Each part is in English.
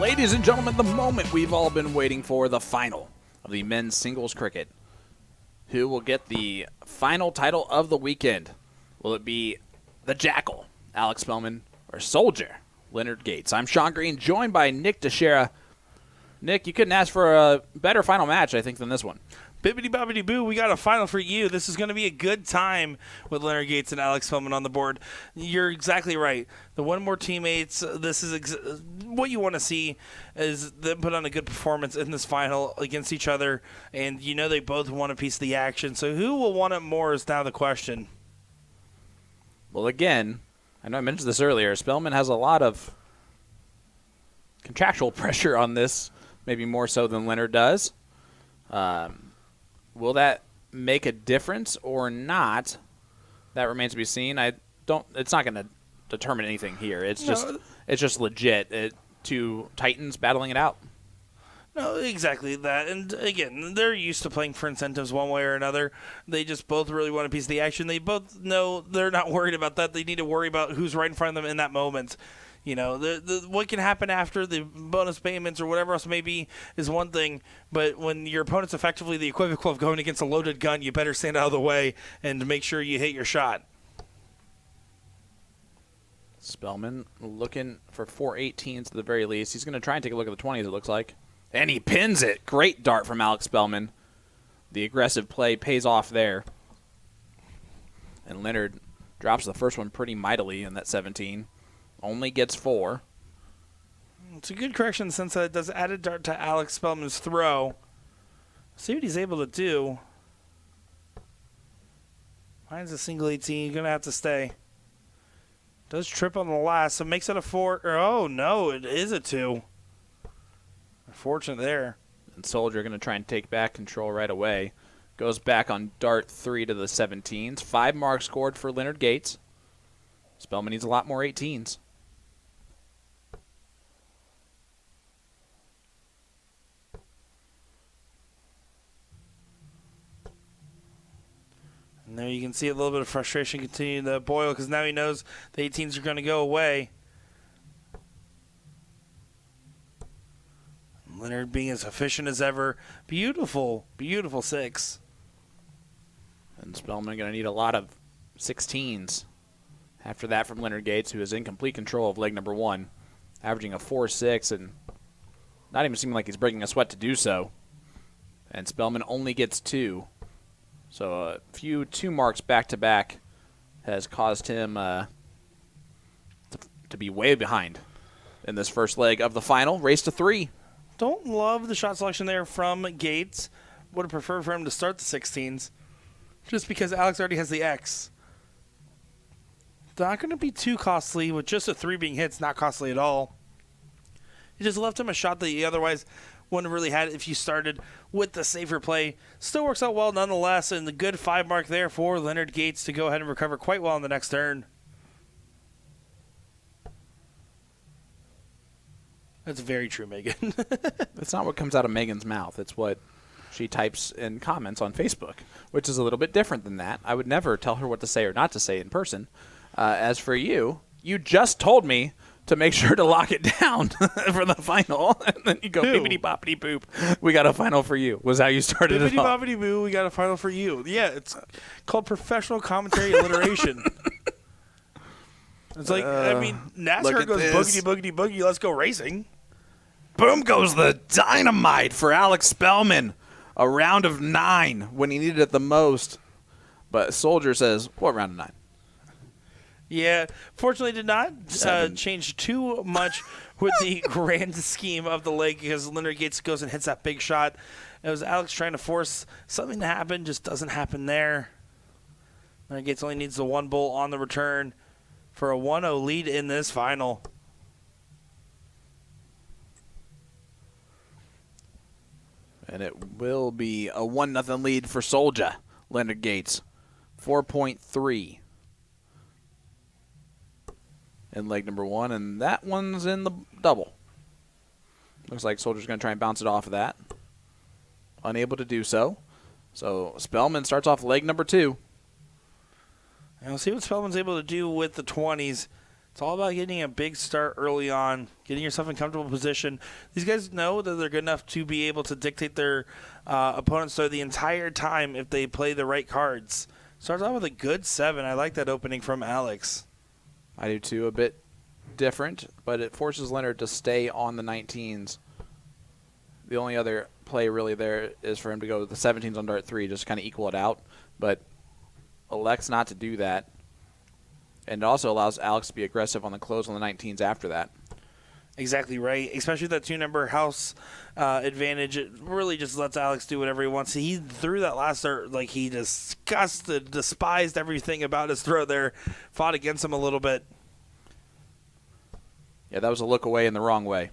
Ladies and gentlemen, the moment we've all been waiting for, the final of the men's singles cricket. Who will get the final title of the weekend? Will it be the Jackal, Alex Spellman, or Soldier, Leonard Gates? I'm Sean Green, joined by Nick Dichiria. Nick, you couldn't ask for a better final match, I think, than this one. Bibbidi-bobbidi-boo, we got a final for you. This is going to be a good time with Leonard Gates and Alex Spellman on the board. You're exactly right. The one more teammates, this is what you want to see is them put on a good performance in this final against each other, and you know they both want a piece of the action. So who will want it more is now the question. Well, again, I know I mentioned this earlier, Spellman has a lot of contractual pressure on this, maybe more so than Leonard does. Will that make a difference or not? That remains to be seen. It's not going to determine anything here. It's just legit. Two Titans battling it out. No, exactly that. And again, they're used to playing for incentives one way or another. They just both really want a piece of the action. They both know they're not worried about that. They need to worry about who's right in front of them in that moment. You know, what can happen after the bonus payments or whatever else it may be is one thing, but when your opponent's effectively the equivalent of going against a loaded gun, you better stand out of the way and make sure you hit your shot. Spellman looking for 418s at the very least. He's going to try and take a look at the 20s, it looks like. And he pins it. Great dart from Alex Spellman. The aggressive play pays off there. And Leonard drops the first one pretty mightily in that 17. Only gets 4. It's a good correction in the sense that it does add a dart to Alex Spellman's throw. See what he's able to do. Mine's a single 18. You're going to have to stay. Does trip on the last, so makes it a 4. Oh, no, it is a 2. Unfortunate there. And Soldier going to try and take back control right away. Goes back on dart 3 to the 17s. 5 marks scored for Leonard Gates. Spellman needs a lot more 18s. And there you can see a little bit of frustration continue to boil because now he knows the 18s are going to go away. Leonard being as efficient as ever. Beautiful, beautiful 6. And Spellman going to need a lot of 16s. After that from Leonard Gates, who is in complete control of leg number 1, averaging a 4.6 and not even seeming like he's breaking a sweat to do so. And Spellman only gets 2. So a few 2 marks back-to-back has caused him to be way behind in this first leg of the final. Race to 3. Don't love the shot selection there from Gates. Would have preferred for him to start the 16s just because Alex already has the X. Not going to be too costly with just a 3 being hit. It's not costly at all. He just left him a shot that he otherwise wouldn't have really had if you started with the safer play. Still works out well nonetheless, and the good 5 mark there for Leonard Gates to go ahead and recover quite well in the next turn. That's very true, Megan. That's not what comes out of Megan's mouth. It's what she types in comments on Facebook, which is a little bit different than that. I would never tell her what to say or not to say in person. As for you, you just told me to make sure to lock it down for the final. And then you go, bippity-boppity-boop. We got a final for you, was how you started it off. Bippity-boppity-boo, we got a final for you. Yeah, it's called professional commentary alliteration. It's like, NASCAR goes boogity, boogity, boogie, let's go racing. Boom goes the dynamite for Alex Spellman. A round of 9 when he needed it the most. But Soldier says, what round of 9? Yeah, fortunately did not change too much with the grand scheme of the leg because Leonard Gates goes and hits that big shot. It was Alex trying to force something to happen, just doesn't happen there. Leonard Gates only needs the 1 bolt on the return for a 1-0 lead in this final. And it will be a 1-0 lead for Soldier. Leonard Gates, 4.3 in leg number 1, and that one's in the double. Looks like Soldier's going to try and bounce it off of that. Unable to do so. So Spellman starts off leg number 2. And we'll see what Spellman's able to do with the 20s. It's all about getting a big start early on, getting yourself in comfortable position. These guys know that they're good enough to be able to dictate their opponents the entire time if they play the right cards. Starts out with a good 7. I like that opening from Alex. I do too. A bit different, but it forces Leonard to stay on the 19s. The only other play really there is for him to go with the 17s on dart 3, just to kind of equal it out, but elects not to do that. And it also allows Alex to be aggressive on the close on the 19s after that. Exactly right, especially that 2-number house advantage. It really just lets Alex do whatever he wants. He threw that last start like he despised everything about his throw there, fought against him a little bit. Yeah, that was a look away in the wrong way.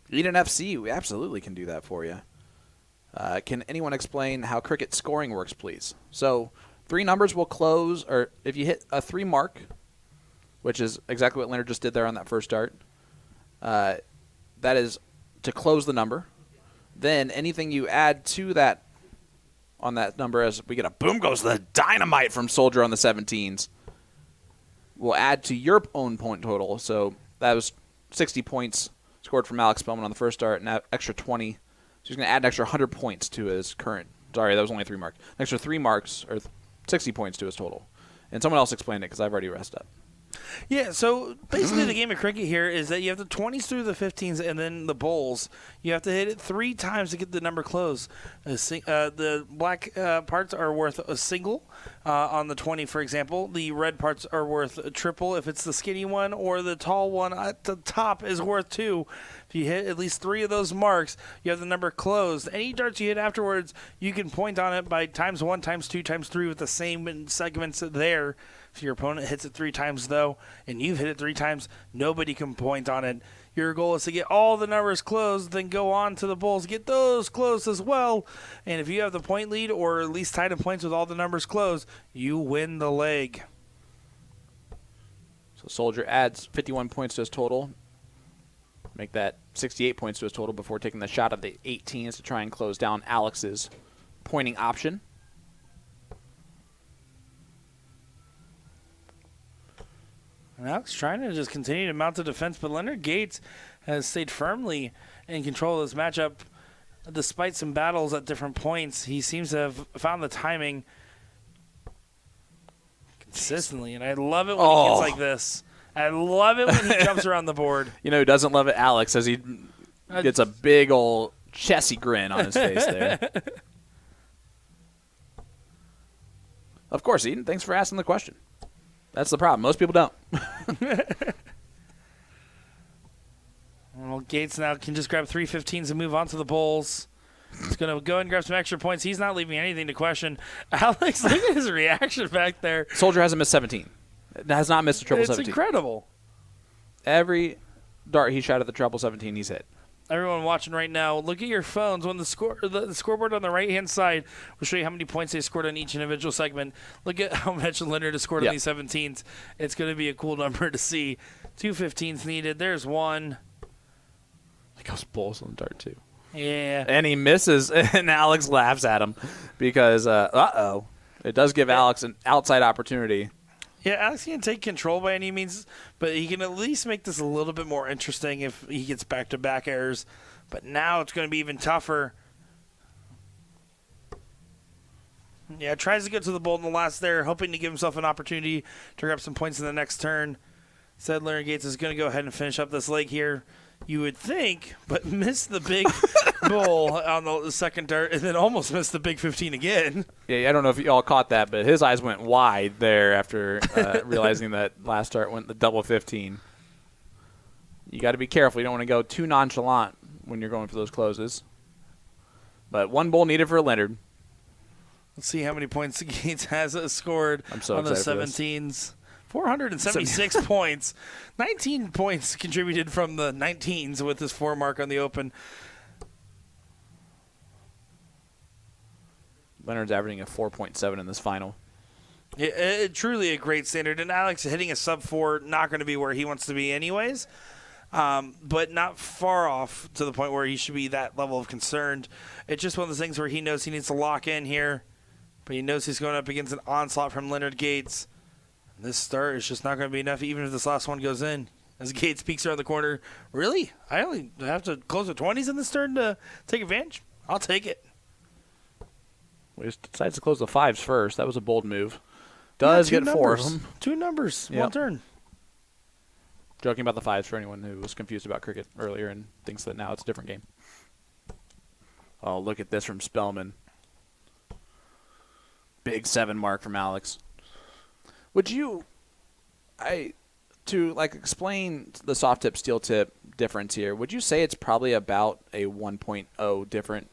Eden FC, we absolutely can do that for you. Can anyone explain how cricket scoring works, please? So 3 numbers will close, or if you hit a 3 mark, which is exactly what Leonard just did there on that first dart, that is to close the number. Then anything you add to that on that number, as we get a boom goes the dynamite from Soldier on the 17s, will add to your own point total. So that was 60 points scored from Alex Spellman on the first start, and that extra 20. So he's going to add an extra 100 points to his current. Sorry, that was only 3 marks. An extra 3 marks, or 60 points to his total. And someone else explained it because I've already rested up. Yeah, so basically the game of cricket here is that you have the 20s through the 15s and then the bowls. You have to hit it 3 times to get the number closed. The black parts are worth a single on the 20, for example. The red parts are worth a triple if it's the skinny one, or the tall one at the top is worth 2. If you hit at least 3 of those marks, you have the number closed. Any darts you hit afterwards, you can point on it by times 1, times 2, times 3 with the same segments there. If your opponent hits it 3 times, though, and you've hit it 3 times, nobody can point on it. Your goal is to get all the numbers closed, then go on to the bowls, get those closed as well. And if you have the point lead, or at least tied in points with all the numbers closed, you win the leg. So Soldier adds 51 points to his total. Make that 68 points to his total before taking the shot at the 18s to try and close down Alex's pointing option. And Alex trying to just continue to mount the defense, but Leonard Gates has stayed firmly in control of this matchup. Despite some battles at different points, he seems to have found the timing consistently, and I love it when he gets like this. I love it when he jumps around the board. You know who doesn't love it? Alex, as he gets a big old chessy grin on his face there. Of course, Eden, thanks for asking the question. That's the problem. Most people don't. Well, Gates now can just grab 3 15s and move on to the bowls. He's going to go and grab some extra points. He's not leaving anything to question. Alex, look at his reaction back there. Soldier hasn't missed 17. Has not missed a triple 17. It's incredible. Every dart he shot at the triple 17, he's hit. Everyone watching right now, look at your phones. When the scoreboard on the right-hand side will show you how many points they scored on each individual segment. Look at how much Leonard has scored on these 17s. It's going to be a cool number to see. 2 15s needed. There's 1. He goes bowls on the dart, too. Yeah. And he misses, and Alex laughs at him because, it does give Alex an outside opportunity. Yeah, Alex can't take control by any means, but he can at least make this a little bit more interesting if he gets back-to-back errors. But now it's going to be even tougher. Yeah, tries to get to the bowl in the last there, hoping to give himself an opportunity to grab some points in the next turn. Said Leonard Gates is going to go ahead and finish up this leg here, you would think, but missed the big bowl on the second dart and then almost missed the big 15 again. Yeah, I don't know if you all caught that, but his eyes went wide there after realizing that last dart went the double 15. You got to be careful. You don't want to go too nonchalant when you're going for those closes. But 1 bowl needed for Leonard. Let's see how many points Gates has scored on the 17s. 476 points. 19 points contributed from the 19s with his 4 mark on the open. Leonard's averaging a 4.7 in this final. Truly a great standard. And Alex hitting a sub-4, not going to be where he wants to be anyways. but not far off to the point where he should be that level of concerned. It's just one of those things where he knows he needs to lock in here, but he knows he's going up against an onslaught from Leonard Gates. This start is just not going to be enough, even if this last one goes in. As Gates peeks around the corner, really? I only have to close with 20s in this turn to take advantage? I'll take it. We just decides to close the 5s first. That was a bold move. Does get 4 of them. 2 numbers, Yep. one turn. Joking about the 5s for anyone who was confused about cricket earlier and thinks that now it's a different game. Oh, look at this from Spellman. Big 7 mark from Alex. Would you, to like explain the soft tip steel tip difference here, would you say it's probably about a 1.0 different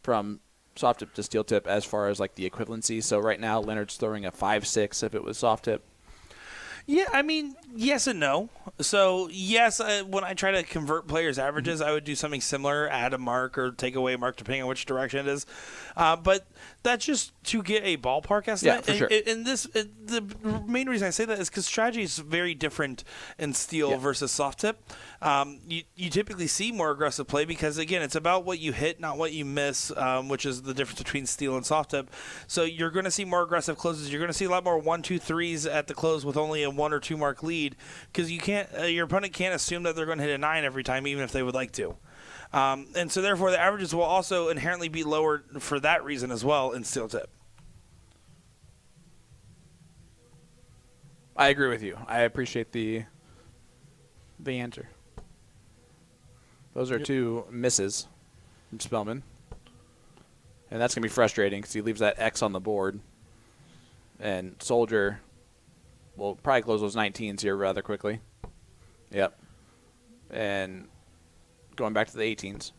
from soft tip to steel tip as far as like the equivalency? So right now Leonard's throwing a 5.6 if it was soft tip. Yeah, I mean, yes and no. So, yes, when I try to convert players' averages, I would do something similar, add a mark or take away a mark depending on which direction it is. But that's just to get a ballpark estimate. Yeah, for sure. And the main reason I say that is because strategy is very different in steel versus soft tip. You typically see more aggressive play because, again, it's about what you hit, not what you miss, which is the difference between steel and soft tip. So you're going to see more aggressive closes. You're going to see a lot more 1, 2, 3s at the close with only a 1 or 2 mark lead because you can't. Your opponent can't assume that they're going to hit a 9 every time, even if they would like to. And so, therefore, the averages will also inherently be lower for that reason as well in steel tip. I agree with you. I appreciate the answer. Those are 2 misses from Spellman. And that's going to be frustrating because he leaves that X on the board. And Soldier will probably close those 19s here rather quickly. Yep. And going back to the 18s.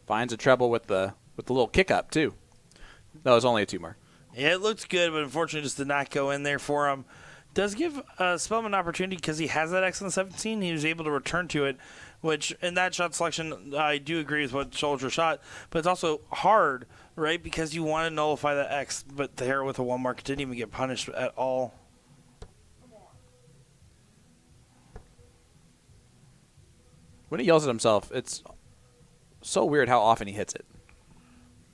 Finds a treble with the little kick up, too. No, it's only a 2 mark. Yeah, it looks good, but unfortunately just did not go in there for him. Does give Spellman an opportunity because he has that X on the 17. He was able to return to it, which in that shot selection, I do agree with what Soldier shot, but it's also hard, right, because you want to nullify that X, but there with a 1 mark, it didn't even get punished at all. When he yells at himself, it's so weird how often he hits it.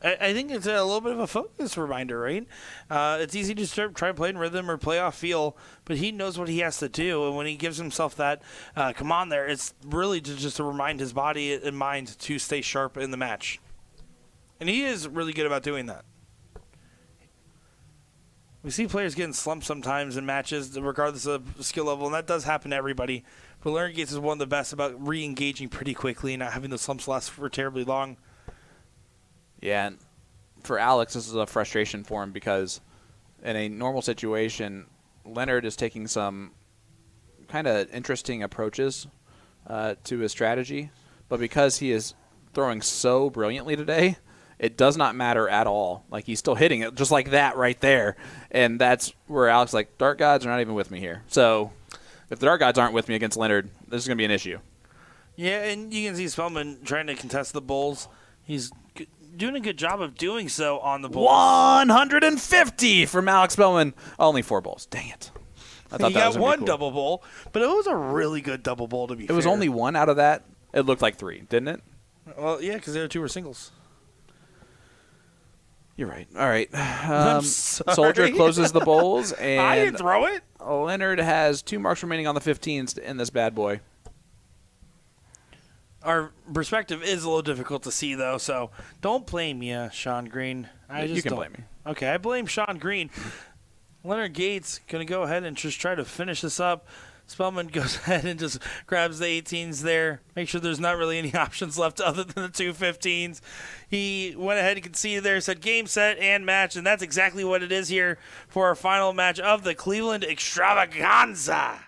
I think it's a little bit of a focus reminder, right? It's easy to try playing rhythm or play off feel, but he knows what he has to do, and when he gives himself that come on there, it's really just to remind his body and mind to stay sharp in the match. And he is really good about doing that. We see players getting slumped sometimes in matches, regardless of skill level, and that does happen to everybody. But Leonard Gates is one of the best about re-engaging pretty quickly and not having the slumps last for terribly long. Yeah, and for Alex, this is a frustration for him because in a normal situation, Leonard is taking some kind of interesting approaches to his strategy. But because he is throwing so brilliantly today, it does not matter at all. Like, he's still hitting it just like that right there. And that's where Alex is like, Dart Gods are not even with me here. So if the Dart Gods aren't with me against Leonard, this is going to be an issue. Yeah, and you can see Spellman trying to contest the bulls. He's doing a good job of doing so on the bulls. 150 from Alex Spellman. Only 4 balls. Dang it. I thought he that got was gonna be one cool. double bowl, but it was a really good double bowl to be fair. It was only 1 out of that. It looked like 3, didn't it? Well, yeah, because the other 2 were singles. You're right. All right. I'm sorry. Soldier closes the bowls, and I didn't throw it. Leonard has 2 marks remaining on the 15s to end this bad boy. Our perspective is a little difficult to see, though, so don't blame you, Sean Green. You can blame me. Okay, I blame Sean Green. Leonard Gates going to go ahead and just try to finish this up. Spellman goes ahead and just grabs the 18s there. Make sure there's not really any options left other than the 2 15s. He went ahead and conceded there, said game, set, and match, and that's exactly what it is here for our final match of the Cleveland Extravaganza.